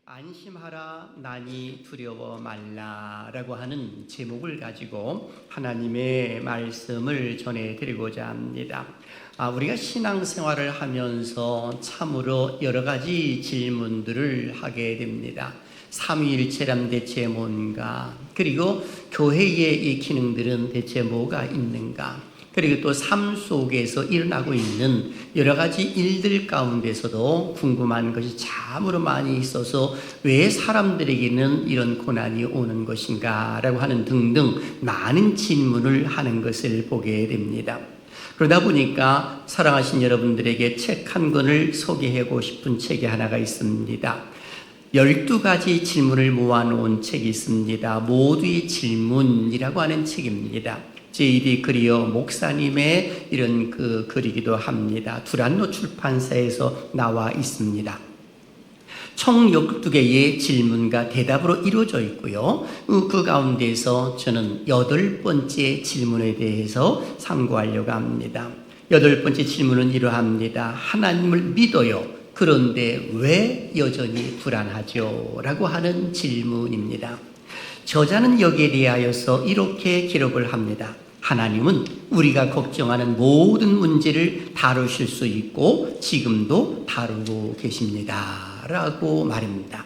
안심하라 나니 두려워 말라라고 하는 제목을 가지고 하나님의 말씀을 전해드리고자 합니다. 우리가 신앙생활을 하면서 참으로 여러 가지 질문들을 하게 됩니다. 삼위일체란 대체 뭔가? 그리고 교회의 이 기능들은 대체 뭐가 있는가? 그리고 또 삶 속에서 일어나고 있는 여러 가지 일들 가운데서도 궁금한 것이 참으로 많이 있어서 왜 사람들에게는 이런 고난이 오는 것인가 라고 하는 등등 많은 질문을 하는 것을 보게 됩니다. 그러다 보니까 사랑하신 여러분들에게 책 한 권을 소개하고 싶은 책이 하나가 있습니다. 12가지 질문을 모아놓은 책이 있습니다. 모두의 질문이라고 하는 책입니다. J.D. 그리어 목사님의 이런 글이기도 합니다. 두란노 출판사에서 나와 있습니다. 총 12개의 질문과 대답으로 이루어져 있고요. 그 가운데서 저는 8번째 질문에 대해서 상고하려고 합니다. 8번째 질문은 이러합니다. 하나님을 믿어요. 그런데 왜 여전히 불안하죠? 라고 하는 질문입니다. 저자는 여기에 대하여서 이렇게 기록을 합니다. 하나님은 우리가 걱정하는 모든 문제를 다루실 수 있고 지금도 다루고 계십니다. 라고 말입니다.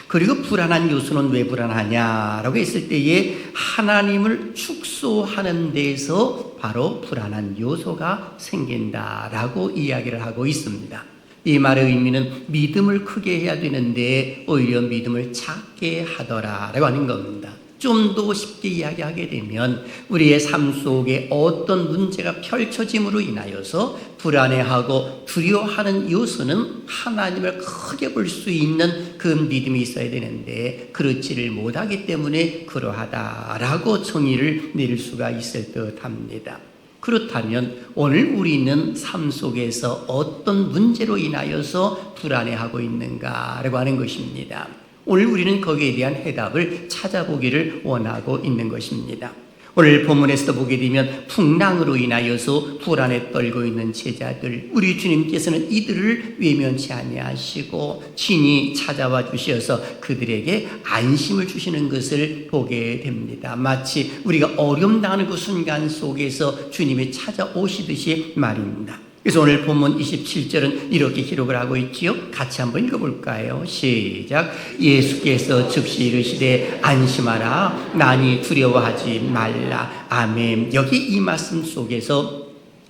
그리고 불안한 요소는 왜 불안하냐라고 했을 때에 하나님을 축소하는 데서 바로 불안한 요소가 생긴다라고 이야기를 하고 있습니다. 이 말의 의미는 믿음을 크게 해야 되는데 오히려 믿음을 작게 하더라라고 하는 겁니다. 좀 더 쉽게 이야기하게 되면 우리의 삶 속에 어떤 문제가 펼쳐짐으로 인하여서 불안해하고 두려워하는 요소는 하나님을 크게 볼 수 있는 그 믿음이 있어야 되는데 그렇지를 못하기 때문에 그러하다라고 정의를 내릴 수가 있을 듯합니다. 그렇다면 오늘 우리는 삶 속에서 어떤 문제로 인하여서 불안해하고 있는가라고 하는 것입니다. 오늘 우리는 거기에 대한 해답을 찾아보기를 원하고 있는 것입니다. 오늘 본문에서도 보게 되면 풍랑으로 인하여서 불안에 떨고 있는 제자들, 우리 주님께서는 이들을 외면치 아니하시고 친히 찾아와 주셔서 그들에게 안심을 주시는 것을 보게 됩니다. 마치 우리가 어려움 당하는 그 순간 속에서 주님이 찾아오시듯이 말입니다. 그래서 오늘 본문 27절은 이렇게 기록을 하고 있지요. 같이 한번 읽어볼까요? 시작. 예수께서 즉시 이르시되 안심하라 나니 두려워하지 말라. 아멘. 여기 이 말씀 속에서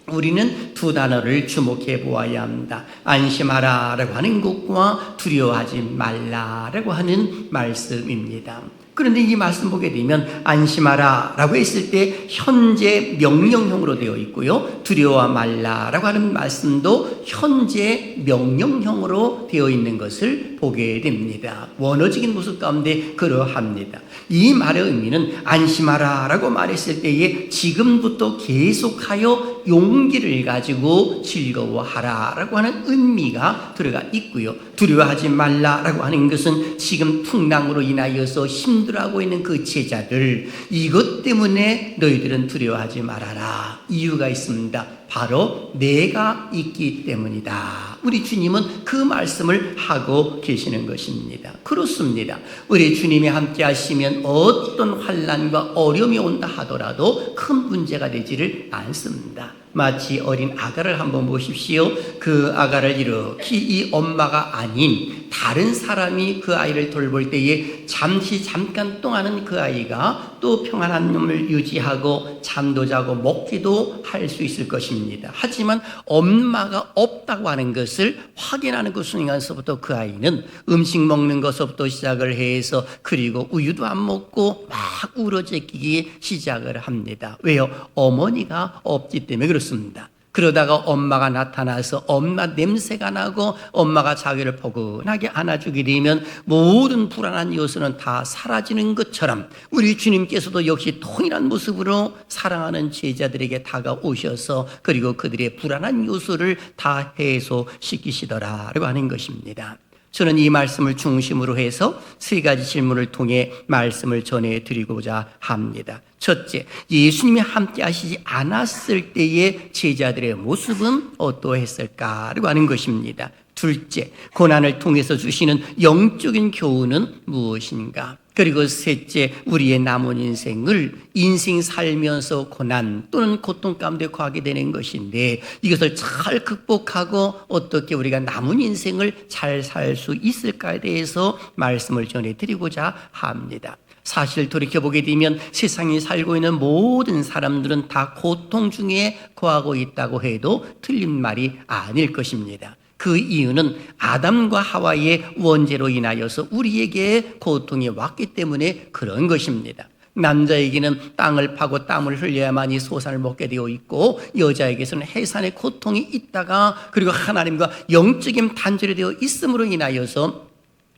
우리는 두 단어를 주목해 보아야 합니다. 안심하라 라고 하는 것과 두려워하지 말라 라고 하는 말씀입니다. 그런데 이 말씀 보게 되면 안심하라 라고 했을 때 현재 명령형으로 되어 있고요. 두려워 말라라고 하는 말씀도 현재 명령형으로 되어 있는 것을 보게 됩니다. 원어적인 모습 가운데 그러합니다. 이 말의 의미는 안심하라 라고 말했을 때에 지금부터 계속하여 용기를 가지고 즐거워하라 라고 하는 의미가 들어가 있고요. 두려워하지 말라라고 하는 것은 지금 풍랑으로 인하여서 힘들어하고 있는 그 제자들, 이것 때문에 너희들은 두려워하지 말아라. 이유가 있습니다. 바로 내가 있기 때문이다. 우리 주님은 그 말씀을 하고 계시는 것입니다. 그렇습니다. 우리 주님이 함께 하시면 어떤 환난과 어려움이 온다 하더라도 큰 문제가 되지를 않습니다. 마치 어린 아가를 한번 보십시오. 그 아가를 이렇게 이 엄마가 아닌 다른 사람이 그 아이를 돌볼 때에 잠깐 동안은 그 아이가 또 평안한 몸을 유지하고 잠도 자고 먹기도 할 수 있을 것입니다. 하지만 엄마가 없다고 하는 것을 확인하는 그 순간서부터 그 아이는 음식 먹는 것부터 시작을 해서 그리고 우유도 안 먹고 막 울어제끼기 시작을 합니다. 왜요? 어머니가 없기 때문에 그렇습니다. 그러다가 엄마가 나타나서 엄마 냄새가 나고 엄마가 자기를 포근하게 안아주게 되면 모든 불안한 요소는 다 사라지는 것처럼 우리 주님께서도 역시 동일한 모습으로 사랑하는 제자들에게 다가오셔서 그리고 그들의 불안한 요소를 다 해소시키시더라라고 하는 것입니다. 저는 이 말씀을 중심으로 해서 세 가지 질문을 통해 말씀을 전해드리고자 합니다. 첫째, 예수님이 함께 하시지 않았을 때의 제자들의 모습은 어떠했을까라고 하는 것입니다. 둘째, 고난을 통해서 주시는 영적인 교훈은 무엇인가? 그리고 셋째, 우리의 남은 인생 살면서 고난 또는 고통 가운데 거하게 되는 것인데 이것을 잘 극복하고 어떻게 우리가 남은 인생을 잘 살 수 있을까에 대해서 말씀을 전해드리고자 합니다. 사실 돌이켜보게 되면 세상에 살고 있는 모든 사람들은 다 고통 중에 거하고 있다고 해도 틀린 말이 아닐 것입니다. 그 이유는 아담과 하와의 원죄로 인하여서 우리에게 고통이 왔기 때문에 그런 것입니다. 남자에게는 땅을 파고 땀을 흘려야만이 소산을 먹게 되어 있고 여자에게서는 해산의 고통이 있다가 그리고 하나님과 영적인 단절이 되어 있음으로 인하여서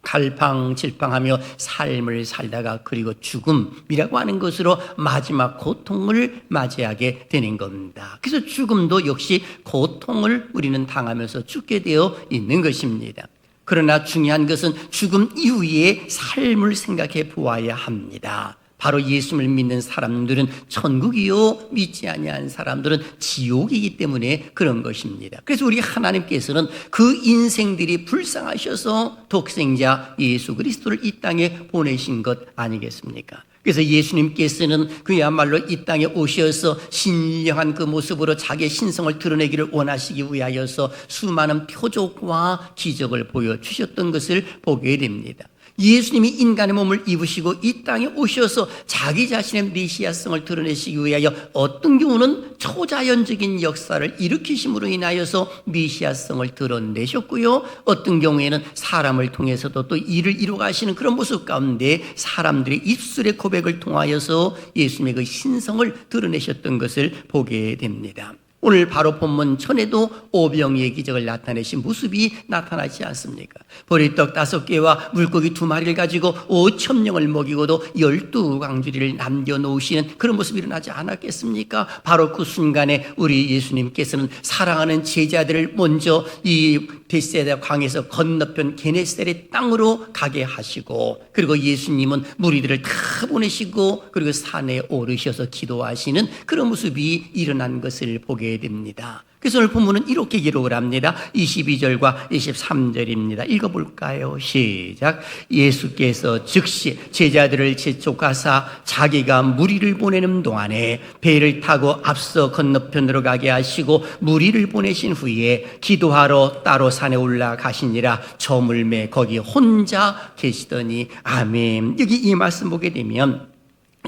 갈팡질팡하며 삶을 살다가 그리고 죽음이라고 하는 것으로 마지막 고통을 맞이하게 되는 겁니다. 그래서 죽음도 역시 고통을 우리는 당하면서 죽게 되어 있는 것입니다. 그러나 중요한 것은 죽음 이후의 삶을 생각해 보아야 합니다. 바로 예수님을 믿는 사람들은 천국이요, 믿지 아니한 사람들은 지옥이기 때문에 그런 것입니다. 그래서 우리 하나님께서는 그 인생들이 불쌍하셔서 독생자 예수 그리스도를 이 땅에 보내신 것 아니겠습니까? 그래서 예수님께서는 그야말로 이 땅에 오셔서 신령한 그 모습으로 자기의 신성을 드러내기를 원하시기 위하여서 수많은 표적과 기적을 보여주셨던 것을 보게 됩니다. 예수님이 인간의 몸을 입으시고 이 땅에 오셔서 자기 자신의 메시아성을 드러내시기 위하여 어떤 경우는 초자연적인 역사를 일으키심으로 인하여서 메시아성을 드러내셨고요, 어떤 경우에는 사람을 통해서도 또 일을 이루어가시는 그런 모습 가운데 사람들의 입술의 고백을 통하여서 예수님의 그 신성을 드러내셨던 것을 보게 됩니다. 오늘 바로 본문 전에도 오병이의 기적을 나타내신 모습이 나타나지 않습니까? 보리떡 5개와 물고기 2마리를 가지고 5,000명을 먹이고도 12광주리를 남겨놓으시는 그런 모습이 일어나지 않았겠습니까? 바로 그 순간에 우리 예수님께서는 사랑하는 제자들을 먼저 이 벳세다 강에서 건너편 게네사렛 땅으로 가게 하시고, 그리고 예수님은 무리들을 다 보내시고 그리고 산에 오르셔서 기도하시는 그런 모습이 일어난 것을 보게 됩니다. 그래서 오늘 본문은 이렇게 기록을 합니다. 22절과 23절입니다. 읽어볼까요? 시작. 예수께서 즉시 제자들을 재촉하사 자기가 무리를 보내는 동안에 배를 타고 앞서 건너편으로 가게 하시고 무리를 보내신 후에 기도하러 따로 산에 올라가시니라. 저물매 거기 혼자 계시더니. 아멘. 여기 이 말씀 보게 되면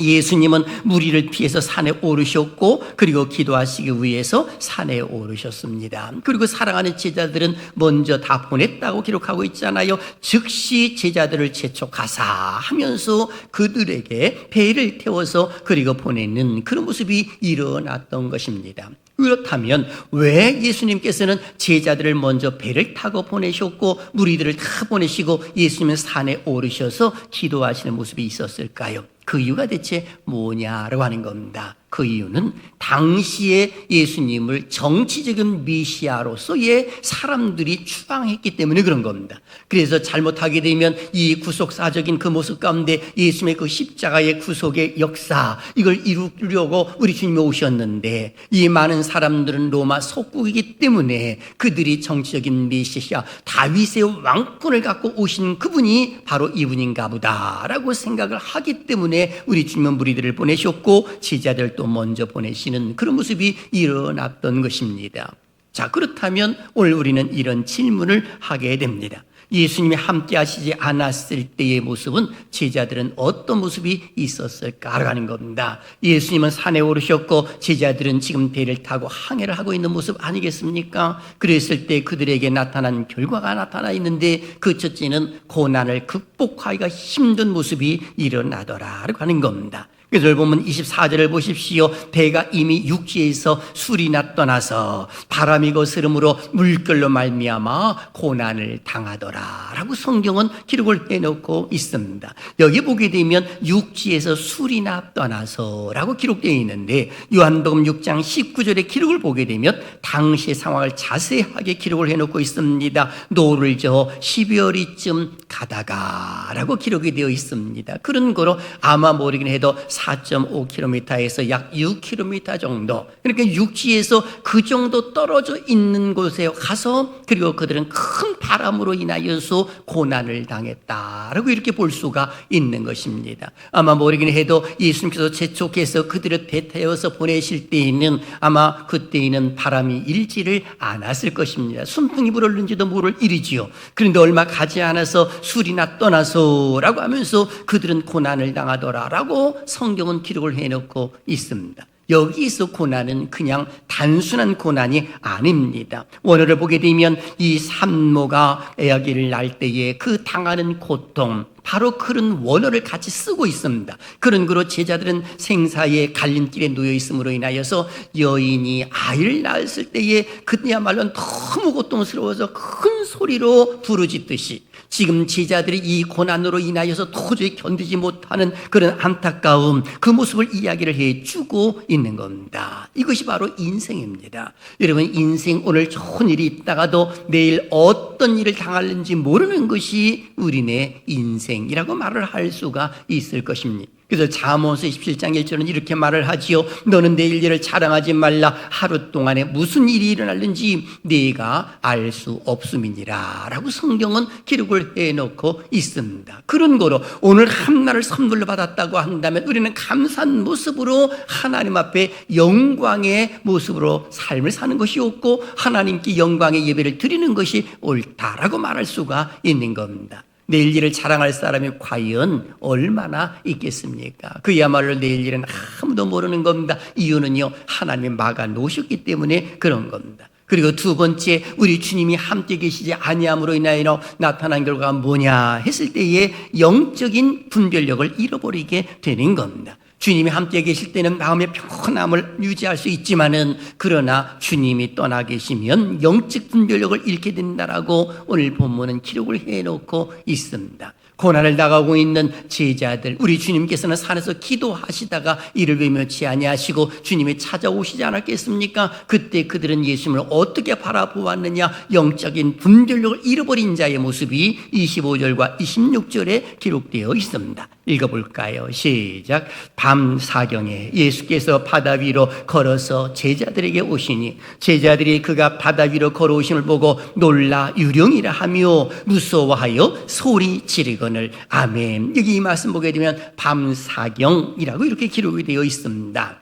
예수님은 무리를 피해서 산에 오르셨고 그리고 기도하시기 위해서 산에 오르셨습니다. 그리고 사랑하는 제자들은 먼저 다 보냈다고 기록하고 있잖아요. 즉시 제자들을 재촉하사 하면서 그들에게 배를 태워서 그리고 보내는 그런 모습이 일어났던 것입니다. 그렇다면 왜 예수님께서는 제자들을 먼저 배를 타고 보내셨고 무리들을 다 보내시고 예수님은 산에 오르셔서 기도하시는 모습이 있었을까요? 그 이유가 대체 뭐냐라고 하는 겁니다. 그 이유는 당시에 예수님을 정치적인 메시아로서의 사람들이 추앙했기 때문에 그런 겁니다. 그래서 잘못하게 되면 이 구속사적인 그 모습 가운데 예수님의 그 십자가의 구속의 역사, 이걸 이루려고 우리 주님이 오셨는데 이 많은 사람들은 로마 속국이기 때문에 그들이 정치적인 메시아 다윗의 왕권을 갖고 오신 그분이 바로 이분인가 보다라고 생각을 하기 때문에 우리 주님은 무리들을 보내셨고 제자들도 먼저 보내시는 그런 모습이 일어났던 것입니다. 자, 그렇다면 오늘 우리는 이런 질문을 하게 됩니다. 예수님이 함께 하시지 않았을 때의 모습은 제자들은 어떤 모습이 있었을까라는 겁니다. 예수님은 산에 오르셨고 제자들은 지금 배를 타고 항해를 하고 있는 모습 아니겠습니까? 그랬을 때 그들에게 나타난 결과가 나타나 있는데 그 첫째는 고난을 극복하기가 힘든 모습이 일어나더라라고 하는 겁니다. 그래서 여기 보면 24절을 보십시오. 배가 이미 육지에서 술이나 떠나서 바람이 거스름으로 물결로 말미암아 고난을 당하더라라고 성경은 기록을 해놓고 있습니다. 여기 보게 되면 육지에서 술이나 떠나서라고 기록되어 있는데 요한복음 6장 19절의 기록을 보게 되면 당시의 상황을 자세하게 기록을 해놓고 있습니다. 노를 저어 12월이쯤 가다가라고 기록이 되어 있습니다. 그런 거로 아마 모르긴 해도 4.5km에서 약 6km 정도, 그러니까 육지에서 그 정도 떨어져 있는 곳에 가서, 그리고 그들은 큰 바람으로 인하여서 고난을 당했다라고 이렇게 볼 수가 있는 것입니다. 아마 모르긴 해도 예수님께서 재촉해서 그들을 배 태워서 보내실 때에는 아마 그때에는 바람이 일지를 않았을 것입니다. 순풍이 불었는지도 모를 일이지요. 그런데 얼마 가지 않아서 술이나 떠나서라고 하면서 그들은 고난을 당하더라라고 성경은 기록을 해놓고 있습니다. 여기서 고난은 그냥 단순한 고난이 아닙니다. 원어를 보게 되면 이 산모가 아기를 낳을 때에 그 당하는 고통, 바로 그런 원어를 같이 쓰고 있습니다. 그런 거로 제자들은 생사의 갈림길에 놓여 있음으로 인하여서 여인이 아이를 낳았을 때에 그때야말로 너무 고통스러워서 큰 소리로 부르짖듯이 지금 제자들이 이 고난으로 인하여서 도저히 견디지 못하는 그런 안타까움, 그 모습을 이야기를 해주고 있는 겁니다. 이것이 바로 인생입니다. 여러분, 인생 오늘 좋은 일이 있다가도 내일 어떤 일을 당할는지 모르는 것이 우리네 인생이라고 말을 할 수가 있을 것입니다. 그래서 잠언서 27장 1절은 이렇게 말을 하지요. 너는 내일 일을 자랑하지 말라. 하루 동안에 무슨 일이 일어날는지 네가 알 수 없음이니라 라고 성경은 기록을 해놓고 있습니다. 그런 거로 오늘 한날을 선물로 받았다고 한다면 우리는 감사한 모습으로 하나님 앞에 영광의 모습으로 삶을 사는 것이 옳고 하나님께 영광의 예배를 드리는 것이 옳다라고 말할 수가 있는 겁니다. 내일 일을 자랑할 사람이 과연 얼마나 있겠습니까? 그야말로 내일 일은 아무도 모르는 겁니다. 이유는요, 하나님이 막아 놓으셨기 때문에 그런 겁니다. 그리고 두 번째, 우리 주님이 함께 계시지 아니함으로 인하여 나타난 결과가 뭐냐 했을 때에 영적인 분별력을 잃어버리게 되는 겁니다. 주님이 함께 계실 때는 마음의 평안함을 유지할 수 있지만은, 그러나 주님이 떠나 계시면 영적 분별력을 잃게 된다라고 오늘 본문은 기록을 해놓고 있습니다. 고난을 당하고 있는 제자들, 우리 주님께서는 산에서 기도하시다가 이를 왜 며치 아니하시고 주님이 찾아오시지 않았겠습니까? 그때 그들은 예수님을 어떻게 바라보았느냐? 영적인 분별력을 잃어버린 자의 모습이 25절과 26절에 기록되어 있습니다. 읽어볼까요? 시작. 밤 사경에 예수께서 바다 위로 걸어서 제자들에게 오시니 제자들이 그가 바다 위로 걸어오심을 보고 놀라 유령이라 하며 무서워하여 소리 지르거늘. 아멘. 여기 이 말씀 보게 되면 밤 사경이라고 이렇게 기록이 되어 있습니다.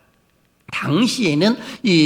당시에는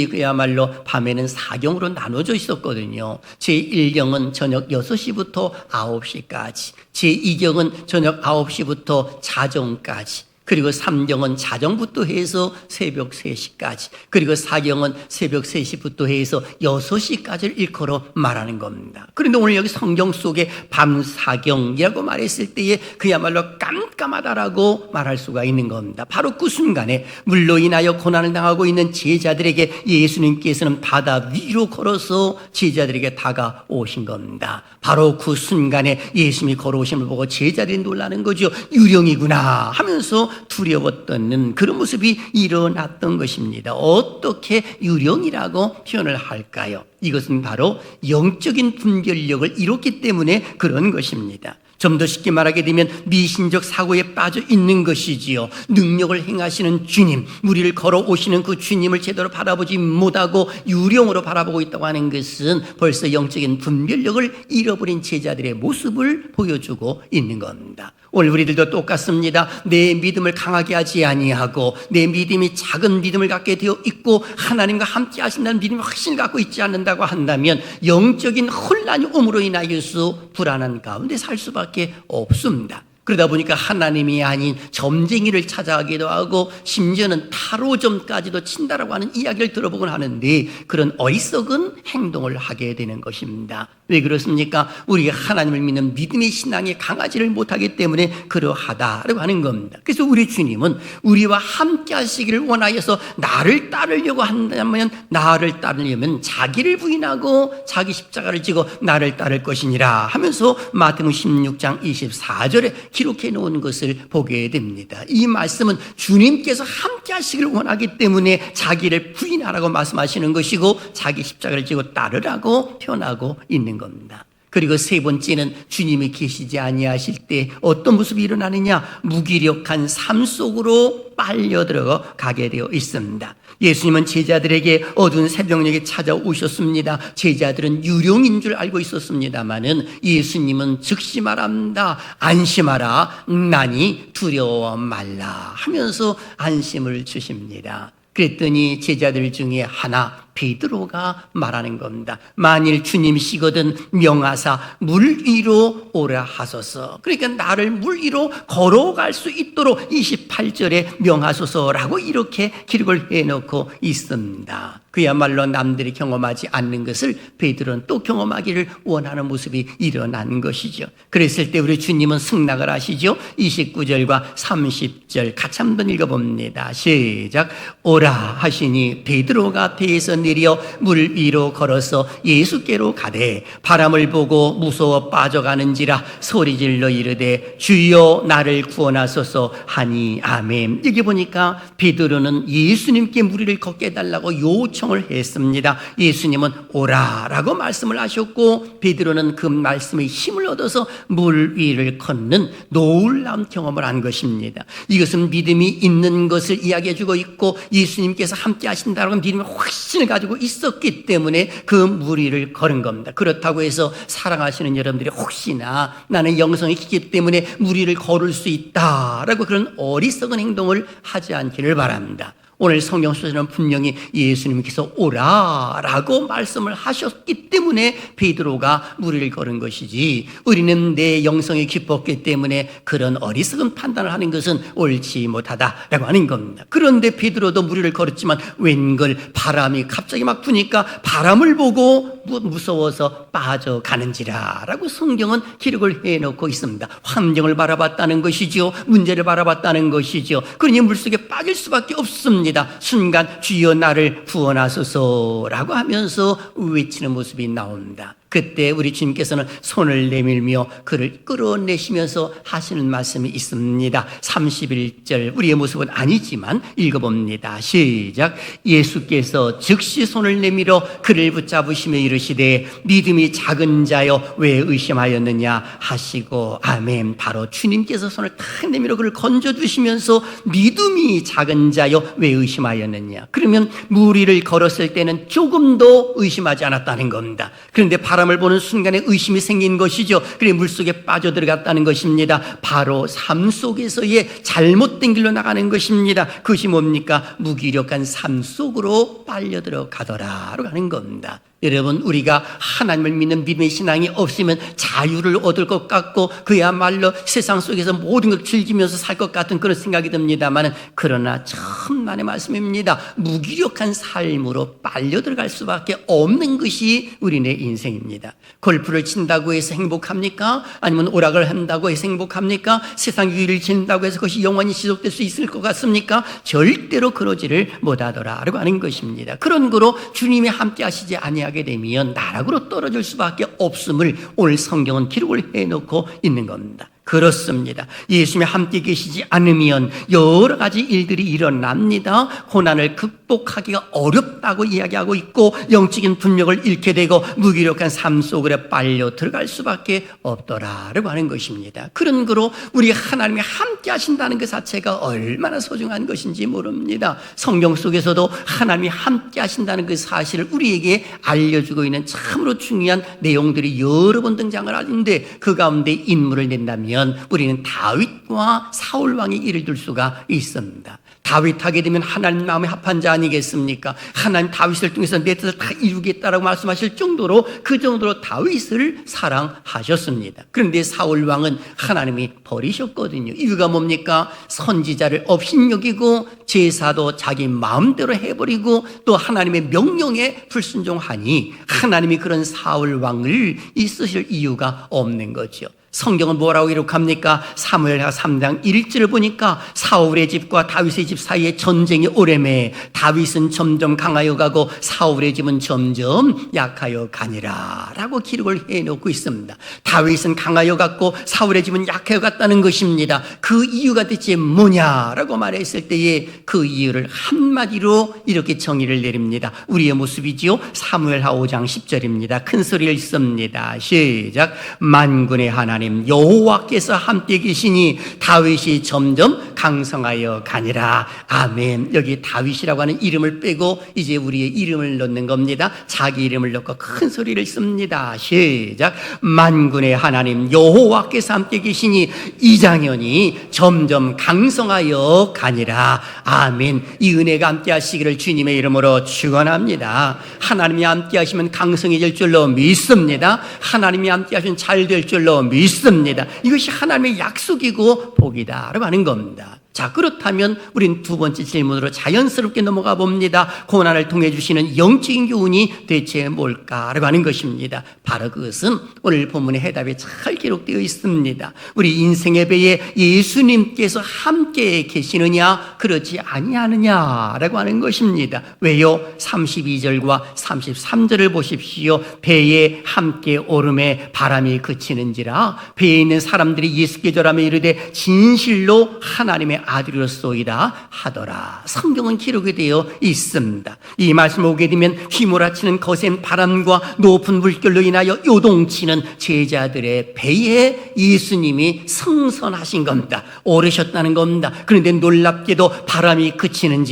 그야말로 밤에는 사경으로 나눠져 있었거든요. 제1경은 저녁 6시부터 9시까지, 제2경은 저녁 9시부터 자정까지, 그리고 3경은 자정부터 해서 새벽 3시까지, 그리고 4경은 새벽 3시부터 해서 6시까지를 일컬어 말하는 겁니다. 그런데 오늘 여기 성경 속에 밤 4경이라고 말했을 때에 그야말로 깜깜하다라고 말할 수가 있는 겁니다. 바로 그 순간에 물로 인하여 고난을 당하고 있는 제자들에게 예수님께서는 바다 위로 걸어서 제자들에게 다가오신 겁니다. 바로 그 순간에 예수님이 걸어오심을 보고 제자들이 놀라는 거죠. 유령이구나 하면서 두려워 떠는 그런 모습이 일어났던 것입니다. 어떻게 유령이라고 표현을 할까요? 이것은 바로 영적인 분별력을 잃었기 때문에 그런 것입니다. 좀 더 쉽게 말하게 되면 미신적 사고에 빠져 있는 것이지요. 능력을 행하시는 주님, 우리를 걸어오시는 그 주님을 제대로 바라보지 못하고 유령으로 바라보고 있다고 하는 것은 벌써 영적인 분별력을 잃어버린 제자들의 모습을 보여주고 있는 겁니다. 오늘 우리들도 똑같습니다. 내 믿음을 강하게 하지 아니하고 내 믿음이 작은 믿음을 갖게 되어 있고 하나님과 함께 하신다는 믿음을 확신을 갖고 있지 않는다고 한다면 영적인 혼란이 옴으로 인하여서 불안한 가운데 살 수밖에 없습니다. 그러다 보니까 하나님이 아닌 점쟁이를 찾아가기도 하고 심지어는 타로점까지도 친다라고 하는 이야기를 들어보곤 하는데 그런 어리석은 행동을 하게 되는 것입니다. 왜 그렇습니까? 우리가 하나님을 믿는 믿음의 신앙이 강하지를 못하기 때문에 그러하다라고 하는 겁니다. 그래서 우리 주님은 우리와 함께 하시기를 원하여서 나를 따르려고 한다면 나를 따르려면 자기를 부인하고 자기 십자가를 지고 나를 따를 것이니라 하면서 마태복음 16장 24절에 기록해 놓은 것을 보게 됩니다. 이 말씀은 주님께서 함께 하시기를 원하기 때문에 자기를 부인하라고 말씀하시는 것이고 자기 십자가를 지고 따르라고 표현하고 있는 겁니다. 그리고 세 번째는 주님이 계시지 아니하실 때 어떤 모습이 일어나느냐? 무기력한 삶 속으로 빨려 들어가게 되어 있습니다. 예수님은 제자들에게 어두운 새벽녘에 찾아오셨습니다. 제자들은 유령인 줄 알고 있었습니다마는 예수님은 즉시 말합니다. 안심하라, 나니 두려워 말라 하면서 안심을 주십니다. 그랬더니 제자들 중에 하나 베드로가 말하는 겁니다. 만일 주님이시거든 명하사 물 위로 오라 하소서. 그러니까 나를 물 위로 걸어갈 수 있도록 28절에 명하소서라고 이렇게 기록을 해놓고 있습니다. 그야말로 남들이 경험하지 않는 것을 베드로는 또 경험하기를 원하는 모습이 일어난 것이죠. 그랬을 때 우리 주님은 승낙을 하시죠. 29절과 30절 같이 한번 읽어봅니다. 시작. 오라 하시니 베드로가 배에서 내려 물 위로 걸어서 예수께로 가되 바람을 보고 무서워 빠져가는지라 소리질러 이르되 주여 나를 구원하소서 하니 아멘. 여기 보니까 베드로는 예수님께 물 위를 걷게 해달라고 요청을 했습니다. 예수님은 오라라고 말씀을 하셨고 베드로는 그 말씀의 힘을 얻어서 물 위를 걷는 놀라운 경험을 한 것입니다. 이것은 믿음이 있는 것을 이야기해주고 있고 예수님께서 함께 하신다는 믿음의 확신을 가지고 있었기 때문에 그 물 위를 걸은 겁니다. 그렇다고 해서 사랑하시는 여러분들이 혹시나 나는 영성이 있기 때문에 물 위를 걸을 수 있다라고 그런 어리석은 행동을 하지 않기를 바랍니다. 오늘 성경 속에는 분명히 예수님께서 오라라고 말씀을 하셨기 때문에 베드로가 물 위를 걸은 것이지, 우리는 내 영성이 깊었기 때문에 그런 어리석은 판단을 하는 것은 옳지 못하다라고 하는 겁니다. 그런데 베드로도 물 위를 걸었지만 웬걸 바람이 갑자기 막 부니까 바람을 보고 무서워서 빠져가는지라 라고 성경은 기록을 해놓고 있습니다. 환경을 바라봤다는 것이죠. 문제를 바라봤다는 것이죠. 그러니 물속에 빠질 수밖에 없습니다. 순간 주여 나를 구원하소서라고 하면서 외치는 모습이 나옵니다. 그때 우리 주님께서는 손을 내밀며 그를 끌어내시면서 하시는 말씀이 있습니다. 31절 우리의 모습은 아니지만 읽어봅니다. 시작. 예수께서 즉시 손을 내밀어 그를 붙잡으시며 이르시되 믿음이 작은 자여 왜 의심하였느냐 하시고 아멘. 바로 주님께서 손을 탁 내밀어 그를 건져주시면서 믿음이 작은 자여 왜 의심하였느냐. 그러면 물 위를 걸었을 때는 조금도 의심하지 않았다는 겁니다. 그런데 바람을 보는 순간에 의심이 생긴 것이죠. 그래 물속에 빠져들어갔다는 것입니다. 바로 삶 속에서의 잘못된 길로 나가는 것입니다. 그것이 뭡니까? 무기력한 삶 속으로 빨려들어가더라라고 하는 겁니다. 여러분, 우리가 하나님을 믿는 믿음의 신앙이 없으면 자유를 얻을 것 같고 그야말로 세상 속에서 모든 걸 즐기면서 살 것 같은 그런 생각이 듭니다만, 그러나 천만의 말씀입니다. 무기력한 삶으로 빨려들어갈 수밖에 없는 것이 우리네 인생입니다. 골프를 친다고 해서 행복합니까? 아니면 오락을 한다고 해서 행복합니까? 세상 유의를 지닌다고 해서 그것이 영원히 지속될 수 있을 것 같습니까? 절대로 그러지를 못하더라라고 하는 것입니다. 그런 거로 주님이 함께 하시지 아니하게 되면 나락으로 떨어질 수밖에 없음을 오늘 성경은 기록을 해놓고 있는 겁니다. 그렇습니다. 예수님이 함께 계시지 않으면 여러 가지 일들이 일어납니다. 고난을 극복하기가 어렵다고 이야기하고 있고 영적인 분력을 잃게 되고 무기력한 삶 속으로 빨려 들어갈 수밖에 없더라라고 하는 것입니다. 그런 거로 우리 하나님이 함께 하신다는 것 자체가 얼마나 소중한 것인지 모릅니다. 성경 속에서도 하나님이 함께 하신다는 그 사실을 우리에게 알려주고 있는 참으로 중요한 내용들이 여러 번 등장을 하는데, 그 가운데 인물을 낸다면 우리는 다윗과 사울 왕의 예를 들 수가 있습니다. 다윗 하게 되면 하나님 마음에 합한 자 아니겠습니까? 하나님 다윗을 통해서 내 뜻을 다 이루겠다라고 말씀하실 정도로, 그 정도로 다윗을 사랑하셨습니다. 그런데 사울 왕은 하나님이 버리셨거든요. 이유가 뭡니까? 선지자를 업신여기고 제사도 자기 마음대로 해버리고 또 하나님의 명령에 불순종하니 하나님이 그런 사울 왕을 있으실 이유가 없는 거죠. 성경은 뭐라고 기록합니까? 사무엘하 3장 1절을 보니까 사울의 집과 다윗의 집 사이에 전쟁이 오래매 다윗은 점점 강하여 가고 사울의 집은 점점 약하여 가니라 라고 기록을 해놓고 있습니다. 다윗은 강하여 갔고 사울의 집은 약하여 갔다는 것입니다. 그 이유가 대체 뭐냐라고 말했을 때에 그 이유를 한마디로 이렇게 정의를 내립니다. 우리의 모습이지요. 사무엘하 5장 10절입니다. 큰 소리를 읽습니다. 시작. 만군의 하나님 여호와께서 함께 계시니 다윗이 점점 강성하여 가니라. 아멘. 여기 다윗이라고 하는 이름을 빼고 이제 우리의 이름을 넣는 겁니다. 자기 이름을 넣고 큰 소리를 씁니다. 시작. 만군의 하나님 여호와께서 함께 계시니 이장현이 점점 강성하여 가니라. 아멘. 이 은혜가 함께 하시기를 주님의 이름으로 축원합니다. 하나님이 함께 하시면 강성해질 줄로 믿습니다. 하나님이 함께 하시면 잘 될 줄로 믿습니다. 이것이 하나님의 약속이고 복이다라고 하는 겁니다. 자, 그렇다면 우린 두 번째 질문으로 자연스럽게 넘어가 봅니다. 고난을 통해 주시는 영적인 교훈이 대체 뭘까라고 하는 것입니다. 바로 그것은 오늘 본문의 해답에 잘 기록되어 있습니다. 우리 인생의 배에 예수님께서 함께 계시느냐 그렇지 아니하느냐라고 하는 것입니다. 왜요? 32절과 33절을 보십시오. 배에 함께 오름에 바람이 그치는지라 배에 있는 사람들이 예수께 절하며 이르되 진실로 하나님의 아들이로소이다 하더라. 성경은 기록이 되어 있습니다. 이 말씀을 보게 되면 휘몰아치는 거센 바람과 높은 물결로 인하여 요동치는 제자들의 배에 예수님이 승선하신 겁니다. 오르셨다는 겁니다. 그런데 놀랍게도 바람이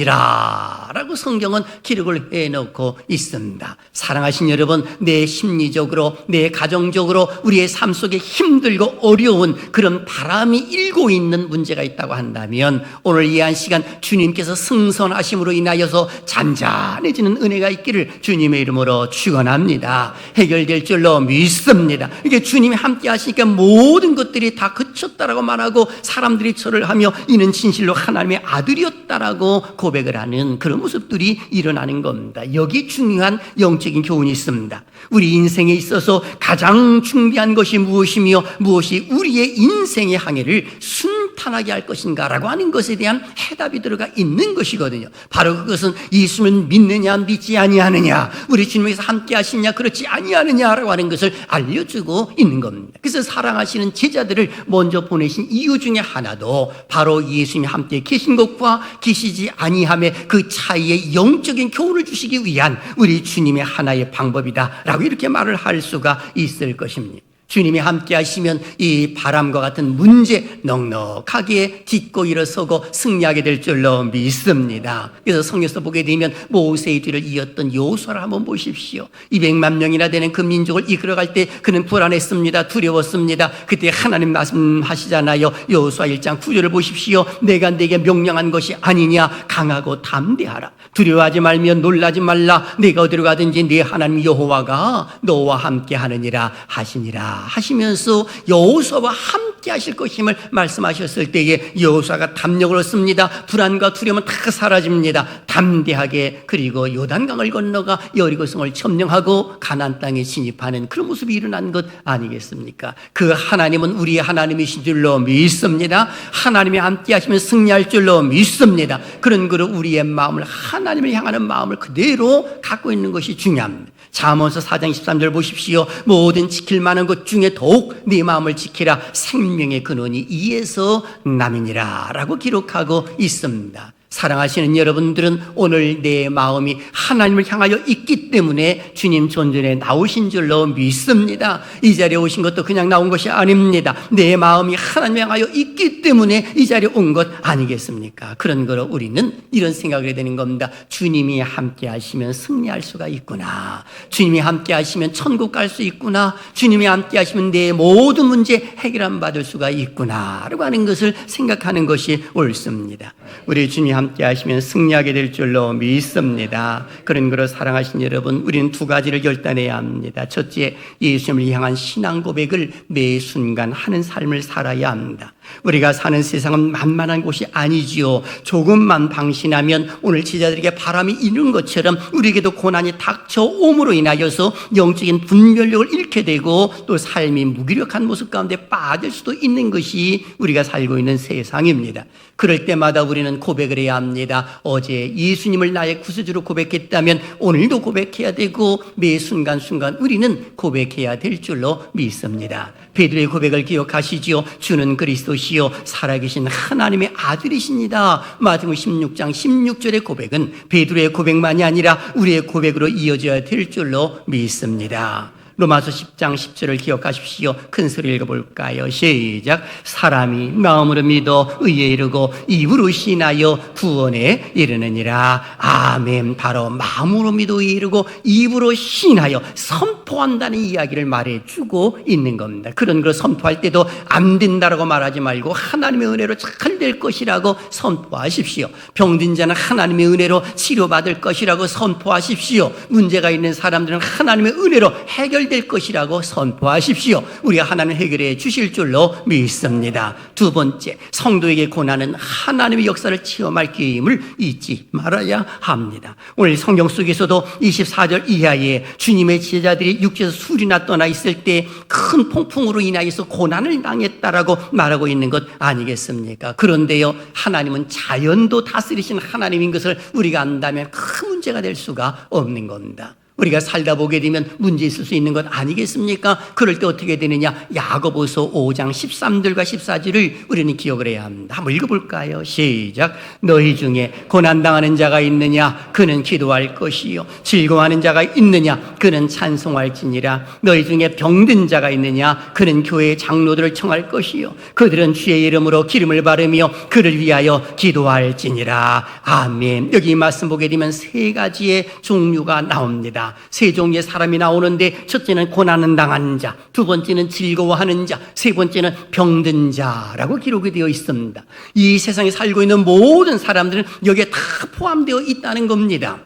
그치는지라 라고 성경은 기록을 해놓고 있습니다. 사랑하신 여러분, 내 심리적으로 내 가정적으로 우리의 삶 속에 힘들고 어려운 그런 바람이 일고 있는 문제가 있다고 한다면 오늘 이 한 시간 주님께서 승선하심으로 인하여서 잔잔해지는 은혜가 있기를 주님의 이름으로 축원합니다. 해결될 줄로 믿습니다. 이게 주님이 함께 하시니까 모든 것들이 다 그쳤다라고 말하고 사람들이 절을 하며 이는 진실로 하나님의 아들이었다라고 고백을 하는 그런 모습들이 일어나는 겁니다. 여기 중요한 영적인 교훈이 있습니다. 우리 인생에 있어서 가장 중요한 것이 무엇이며 무엇이 우리의 인생의 항해를 순탄하게 할 것인가라고 하는 것에 대한 해답이 들어가 있는 것이거든요. 바로 그것은 예수는 믿느냐 믿지 아니하느냐, 우리 주님께서 함께 하시냐 그렇지 아니하느냐라고 하는 것을 알려주고 있는 겁니다. 그래서 사랑하시는 제자들을 먼저 보내신 이유 중에 하나도 바로 예수님이 함께 계신 것과 계시지 아니함의 그 차이의 영적인 교훈을 주시기 위한 우리 주님의 하나의 방법이다라고 이렇게 말을 할 수가 있을 것입니다. 주님이 함께 하시면 이 바람과 같은 문제 넉넉하게 딛고 일어서고 승리하게 될 줄로 믿습니다. 그래서 성경에서 보게 되면 모세의 뒤를 이었던 여호수아를 한번 보십시오. 200만 명이나 되는 그 민족을 이끌어갈 때 그는 불안했습니다. 두려웠습니다. 그때 하나님 말씀하시잖아요. 여호수아 1장 9절을 보십시오. 내가 네게 명령한 것이 아니냐, 강하고 담대하라. 두려워하지 말며 놀라지 말라. 내가 어디로 가든지 네 하나님 여호와가 너와 함께 하느니라 하시니라 하시면서 여호수아와 함께 하실 것임을 말씀하셨을 때에 여호수아가 담력을 얻습니다. 불안과 두려움은 다 사라집니다. 담대하게 그리고 요단강을 건너가 여리고성을 점령하고 가나안 땅에 진입하는 그런 모습이 일어난 것 아니겠습니까? 그 하나님은 우리의 하나님이신 줄로 믿습니다. 하나님이 함께 하시면 승리할 줄로 믿습니다. 그런 그로 우리의 마음을 하나님을 향하는 마음을 그대로 갖고 있는 것이 중요합니다. 잠언서 4장 13절 보십시오. 모든 지킬 만한 것 중에 더욱 네 마음을 지키라. 생명의 근원이 이에서 남이니라 라고 기록하고 있습니다. 사랑하시는 여러분들은 오늘 내 마음이 하나님을 향하여 있기 때문에 주님 존전에 나오신 줄로 믿습니다. 이 자리에 오신 것도 그냥 나온 것이 아닙니다. 내 마음이 하나님을 향하여 있기 때문에 이 자리에 온 것 아니겠습니까? 그런 거로 우리는 이런 생각을 해야 되는 겁니다. 주님이 함께 하시면 승리할 수가 있구나. 주님이 함께 하시면 천국 갈 수 있구나. 주님이 함께 하시면 내 모든 문제 해결함 받을 수가 있구나 라고 하는 것을 생각하는 것이 옳습니다. 우리 주님이 함께 하시면 승리하게 될 줄로 믿습니다. 그런 거로 사랑하신 여러분, 우리는 두 가지를 결단해야 합니다. 첫째, 예수님을 향한 신앙 고백을 매 순간 하는 삶을 살아야 합니다. 우리가 사는 세상은 만만한 곳이 아니지요. 조금만 방심하면 오늘 제자들에게 바람이 이는 것처럼 우리에게도 고난이 닥쳐옴으로 인하여서 영적인 분별력을 잃게 되고 또 삶이 무기력한 모습 가운데 빠질 수도 있는 것이 우리가 살고 있는 세상입니다. 그럴 때마다 우리는 고백을 해야 합니다. 어제 예수님을 나의 구세주로 고백했다면 오늘도 고백해야 되고 매 순간순간 우리는 고백해야 될 줄로 믿습니다. 베드로의 고백을 기억하시지요. 주는 그리스도시요 살아계신 하나님의 아들이십니다. 마태복음 16장 16절의 고백은 베드로의 고백만이 아니라 우리의 고백으로 이어져야 될 줄로 믿습니다. 로마서 10장 10절을 기억하십시오. 큰 소리 읽어볼까요? 시작. 사람이 마음으로 믿어 의에 이르고 입으로 신하여 구원에 이르느니라. 아멘. 바로 마음으로 믿어 의에 이르고 입으로 신하여 선포한다는 이야기를 말해주고 있는 겁니다. 그런 걸 선포할 때도 안 된다라고 말하지 말고 하나님의 은혜로 잘 될 것이라고 선포하십시오. 병든 자는 하나님의 은혜로 치료받을 것이라고 선포하십시오. 문제가 있는 사람들은 하나님의 은혜로 해결될 것이라고 선포하십시오. 우리가 하나님 해결해 주실 줄로 믿습니다. 두 번째, 성도에게 고난은 하나님의 역사를 체험할 기회임을 잊지 말아야 합니다. 오늘 성경 속에서도 24절 이하에 주님의 제자들이 육지에서 술이나 떠나 있을 때 큰 폭풍으로 인하여서 고난을 당했다라고 말하고 있는 것 아니겠습니까? 그런데요, 하나님은 자연도 다스리신 하나님인 것을 우리가 안다면 큰 문제가 될 수가 없는 겁니다. 우리가 살다 보게 되면 문제 있을 수 있는 것 아니겠습니까? 그럴 때 어떻게 되느냐? 야고보서 5장 13절과 14절을 우리는 기억을 해야 합니다. 한번 읽어볼까요? 시작. 너희 중에 고난당하는 자가 있느냐? 그는 기도할 것이요. 즐거워하는 자가 있느냐? 그는 찬송할지니라. 너희 중에 병든 자가 있느냐? 그는 교회의 장로들을 청할 것이요. 그들은 주의 이름으로 기름을 바르며 그를 위하여 기도할지니라. 아멘. 여기 이 말씀 보게 되면 세 가지의 종류가 나옵니다. 세 종류의 사람이 나오는데 첫째는 고난을 당하는 자, 두 번째는 즐거워하는 자, 세 번째는 병든 자라고 기록이 되어 있습니다. 이 세상에 살고 있는 모든 사람들은 여기에 다 포함되어 있다는 겁니다.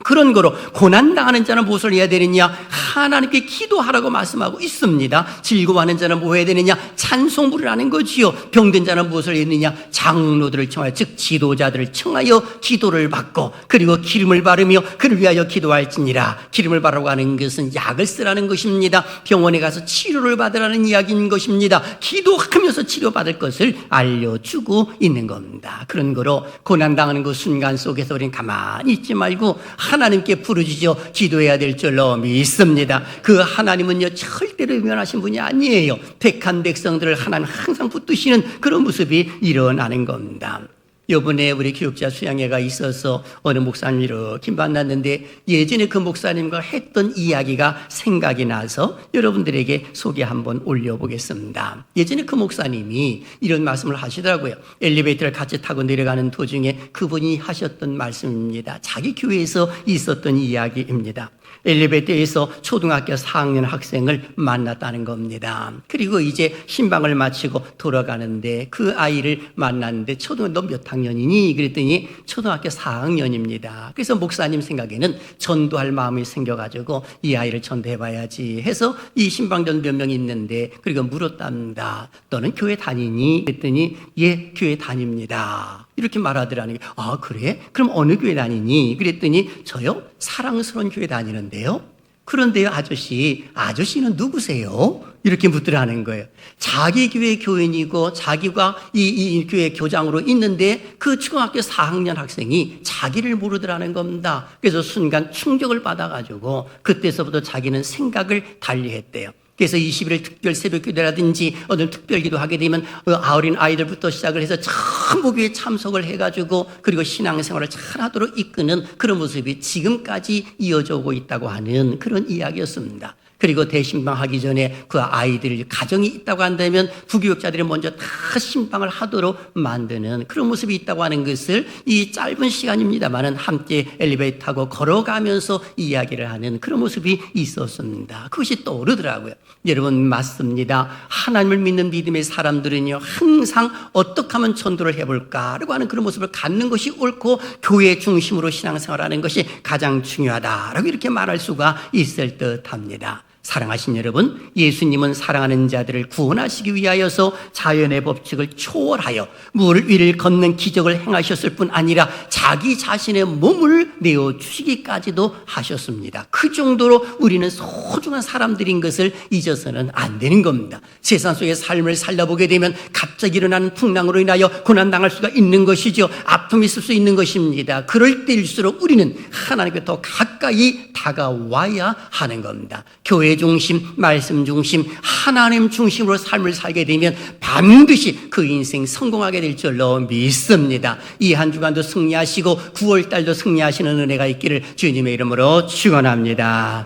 그런 거로 고난당하는 자는 무엇을 해야 되느냐? 하나님께 기도하라고 말씀하고 있습니다. 즐거워하는 자는 뭐 해야 되느냐? 찬송 부르라는 거지요. 병든 자는 무엇을 해야 되느냐? 장로들을 청하여, 즉 지도자들을 청하여 기도를 받고 그리고 기름을 바르며 그를 위하여 기도할지니라. 기름을 바르라고 하는 것은 약을 쓰라는 것입니다. 병원에 가서 치료를 받으라는 이야기인 것입니다. 기도하면서 치료받을 것을 알려주고 있는 겁니다. 그런 거로 고난당하는 그 순간 속에서 우리는 가만히 있지 말고 하나님께 부르짖어 기도해야 될 줄로 믿습니다. 그 하나님은요 절대로 외면하신 분이 아니에요. 택한 백성들을 하나님 항상 붙드시는 그런 모습이 일어나는 겁니다. 이번에 우리 교육자 수양회가 있어서 어느 목사님 이렇게 만났는데 예전에 그 목사님과 했던 이야기가 생각이 나서 여러분들에게 소개 한번 올려보겠습니다. 예전에 그 목사님이 이런 말씀을 하시더라고요. 엘리베이터를 같이 타고 내려가는 도중에 그분이 하셨던 말씀입니다. 자기 교회에서 있었던 이야기입니다. 엘리베이터에서 초등학교 4학년 학생을 만났다는 겁니다. 그리고 이제 신방을 마치고 돌아가는데 그 아이를 만났는데 너 몇 학년이니? 그랬더니 초등학교 4학년입니다. 그래서 목사님 생각에는 전도할 마음이 생겨가지고 이 아이를 전도해봐야지 해서 이 신방전 몇 명이 있는데 그리고 물었답니다. 너는 교회 다니니? 그랬더니 예, 교회 다닙니다. 이렇게 말하더라는 게, 아, 그래? 그럼 어느 교회 다니니? 그랬더니 저요? 사랑스러운 교회 다니는데요. 그런데요, 아저씨는 누구세요? 이렇게 묻더라는 거예요. 자기 교회 교인이고 자기가 이 교회 교장으로 있는데 그 초등학교 4학년 학생이 자기를 모르더라는 겁니다. 그래서 순간 충격을 받아가지고 그때서부터 자기는 생각을 달리했대요. 그래서 21일 특별 새벽 기도라든지 어떤 특별 기도 하게 되면 어린 아이들부터 시작을 해서 전부 교회에 참석을 해가지고 그리고 신앙생활을 잘하도록 이끄는 그런 모습이 지금까지 이어져 오고 있다고 하는 그런 이야기였습니다. 그리고 대신방하기 전에 그 아이들 가정이 있다고 한다면 부교육자들이 먼저 다 신방을 하도록 만드는 그런 모습이 있다고 하는 것을 이 짧은 시간입니다만은 함께 엘리베이터 타고 걸어가면서 이야기를 하는 그런 모습이 있었습니다. 그것이 떠오르더라고요. 여러분, 맞습니다. 하나님을 믿는 믿음의 사람들은요 항상 어떻게 하면 전도를 해볼까라고 하는 그런 모습을 갖는 것이 옳고 교회 중심으로 신앙생활하는 것이 가장 중요하다라고 이렇게 말할 수가 있을 듯합니다. 사랑하신 여러분, 예수님은 사랑하는 자들을 구원하시기 위하여서 자연의 법칙을 초월하여 물 위를 걷는 기적을 행하셨을 뿐 아니라 자기 자신의 몸을 내어주시기까지도 하셨습니다. 그 정도로 우리는 소중한 사람들인 것을 잊어서는 안 되는 겁니다. 세상 속의 삶을 살다보게 되면 갑자기 일어나는 풍랑으로 인하여 고난당할 수가 있는 것이죠. 아픔이 있을 수 있는 것입니다. 그럴 때일수록 우리는 하나님께 더 가까이 다가와야 하는 겁니다. 교회 중심, 말씀 중심, 하나님 중심으로 삶을 살게 되면 반드시 그 인생 성공하게 될 줄로 믿습니다. 이 한 주간도 승리하시고 9월 달도 승리하시는 은혜가 있기를 주님의 이름으로 축원합니다.